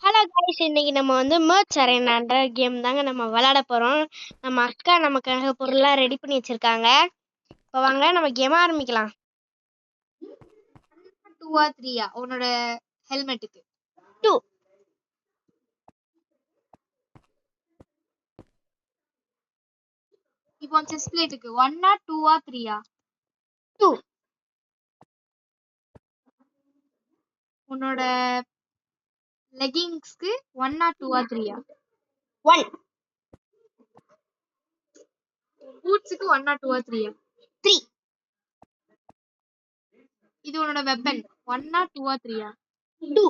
Hello guys, இன்னைக்கு நம்ம வந்து மேட்ச் அரேனான்ற கேம் தாங்க நம்ம விளையாட போறோம். நம்ம அக்கா நமக்காக பொருள்லாம் ரெடி பண்ணி வச்சிருக்காங்க. இப்போ வாங்க நம்ம கேம் ஆரம்பிக்கலாம். 2 or 3 உன்னோட ஹெல்மெட்டுக்கு 2. இப்போ செஸ் பிளேட்டுக்கு 1 or 2 or 3 2. உன்னோட லெகிங்ஸ்க்கு 1 or 2 or 3 1. பூட்ஸ்க்கு 1 or 2 or 3 3. இது உன்னோட வெப்பன் 1 or 2 or 3 2.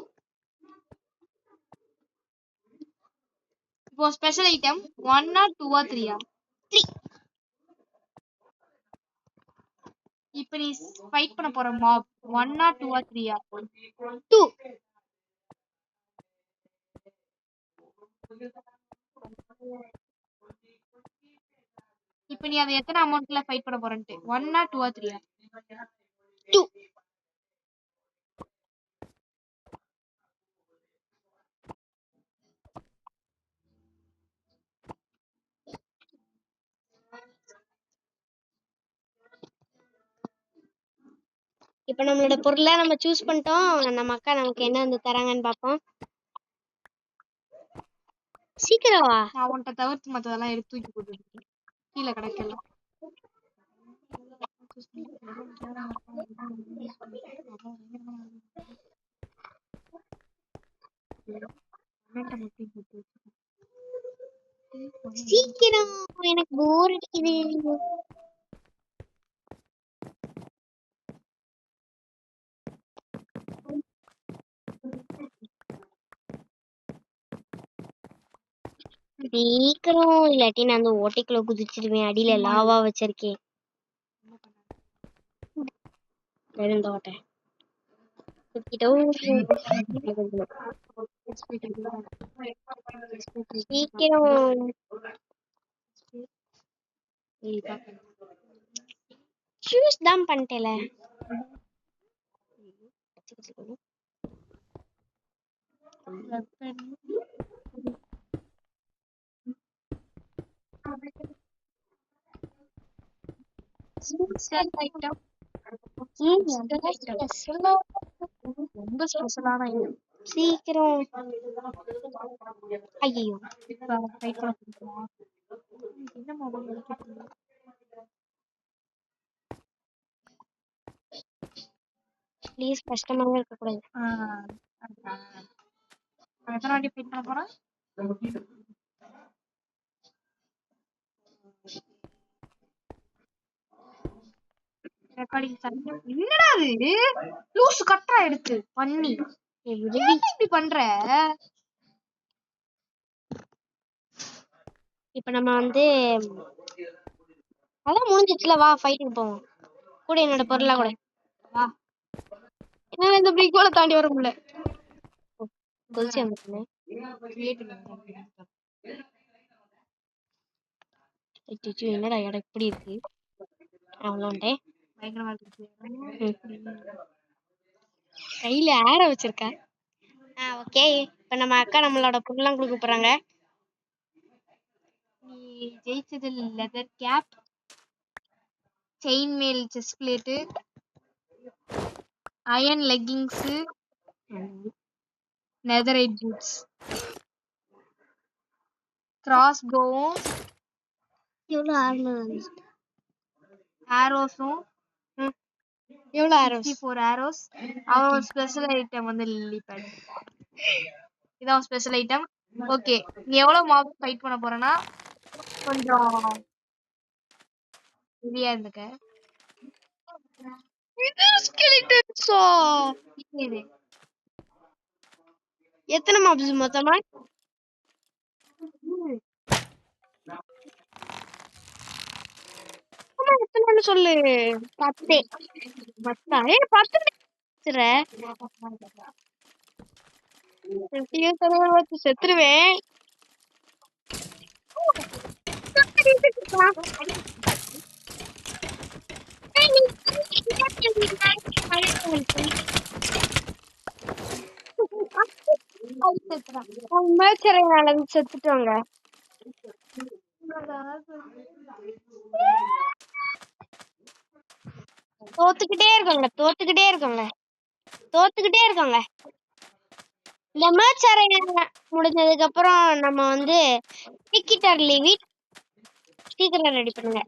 இப்போ ஸ்பெஷல் ஐட்டம் 1 or 2 or 3 3. இப்போ நீ ஃபைட் பண்ண போற மாப் 1 or 2 or 3 2. இப்போ நீ அதை எத்தனை அமௌண்ட்ல ஃபைட் பண்ண போறன்ட்டு 1 or 2 or 3 2. இப்போ நம்மளோட பொருளை நம்ம சூஸ் பண்ணிட்டோம். நம்ம அக்கா நமக்கு என்ன வந்து தராங்கன்னு பார்ப்போம். சீக்கிரம் வா. நான் உன்கிட்ட தவிர்த்து மற்றதெல்லாம் எடுத்து தூக்கி போட்டுருக்கேன் கீழே கிடைக்கல. சீக்கிரம், எனக்கு போர் அடிக்குது. சீக்கிரம், இல்லாட்டி நான் அந்த ஓட்டைக்குள்ள குதிச்சிடுவேன். அடியில லாவா வச்சிருக்கேன். இந்த ஓட்டை சீக்கிரம் சூஸ் தான் பண்ணிட்டேல. ரொம்ப ஸ்பெஷலான ஐட்டம். சீக்கிரம். ஐயோ, ப்ளீஸ் கஷ்டமாவே இருக்க கூடாது. எத்தனை வாட்டி ஃபைட் பண்ண போறேன்? என்னடா இது லூஸ் கட்டா எடுத்து பண்ணி இப்படி பண்ற? இப்ப நம்ம வந்து அதான் முடிஞ்சிச்சுல, வா ஃபைட்டுக்கு போவோம். கூட என்னோட பொருளா கூட வா. என்னால இந்த பிரிக் வால தாண்டி வர முடியல. குதிச்சு வந்துட்டேன். என்னடா இடம் இப்படி இருக்கு? அவ்வளோண்டே பயங்கரமா இருக்கு. கையில ஆர வச்சிருக்கா. ஓகே, இப்ப நம்ம அக்கா நம்மளோட பொருள்லாம் கொடுக்க போறாங்க. நீ ஜெயிச்சது லெதர் கேப், செயின் மேல் chest plate, iron leggings, netherite boots, கிராஸ் போவும், எவ்வளவு ஆர்மர், ஆரோஸும், எவ்வளவு ஆரோஸ், 64 ஆரோஸ். அவன் ஸ்பெஷல் ஐட்டம் வந்து லில்லி பேட். இதான் ஸ்பெஷல் ஐட்டம். ஓகே, நீ எவ்வளவு மாப் ஃபைட் பண்ண போறனா கொஞ்சம் ரெடியா இருந்துக்க. எத்தனை மாப்ஸ் மொத்தமா? எத்தனை சொல்லு. 10. 10 செத்துருவேன். மேட்ச் அரேனால செத்துட்டோங்க. தோத்துக்கிட்டே இருக்கோங்க. இந்த மேட்ச் அரேனா முடிஞ்சதுக்கு அப்புறம் நம்ம வந்து டிக்கெட்டர் லீவி சீக்கிரம் ரெடி பண்ணுங்க.